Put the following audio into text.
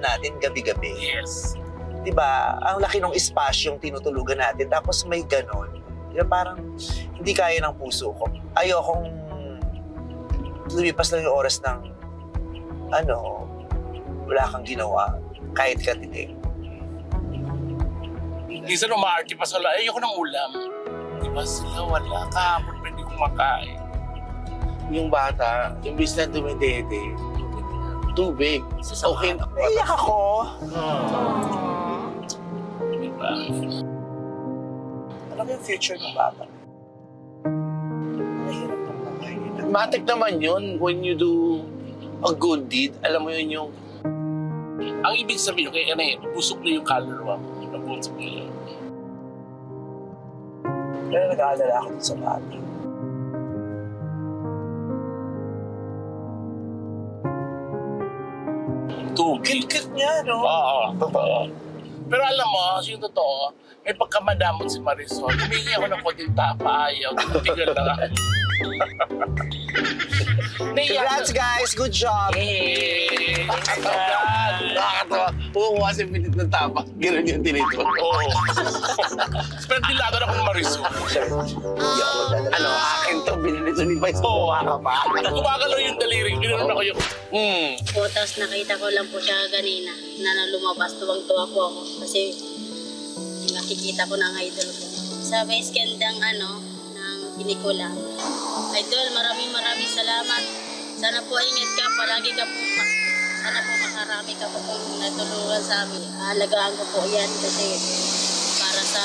natin gabi-gabi. Yes. Diba? Ang laki ng espasyong tinutulugan natin. Tapos may ganon. Diba, parang hindi kaya ng puso ko. Ayokong lumipas lang yung oras ng wala kang ginawa. Kahit katiting. Minsan umaarti pa sila, ayoko ng ulam. Diba sila wala, kahapon pwede kumakain. Yung bata, imbis na dumidede, tubig. Okay na. Naiyak ako. Diba? Alam mo yung future ng bata? Mahirap ng buhay. Matik naman yun when you do a good deed. Alam mo yun yung... Ang ibig sabihin, kaya busog na yung kaluluwa mo. Nabusog na yun. Pero nag-aalala ako dun sa bata. Tubig. Kit-kit niya, no? Oo, totoo. Pero alam mo, yung totoo, may pagkamadamot si Marisol. Humingi ako ng konting tapa, ayaw. Tigil na nga. Congrats, guys! Good job! Hey! Nakakatawa. Kukuha si Pitit ng tapak. Ganun yung tinito. Oo. Pero dilagan ako ng Marisol. Hindi ako magdadala. Ano, akin to. Binili to ni Vice. Oo. Kukuha ka pa. Gumagalaw yung daliri. Ginanon ako yung... Po, tapos nakita ko lang po siya kanina na lumabas. Tuwang-tuwa po ako kasi nakikita ko ng idol ko. Sa base gandang ng pelikula. Idol, maraming salamat. Sana po ingat ka, palagi ka po sana po makarami ka po kung natulungan sa amin. Alagaan ko po yan kasi para sa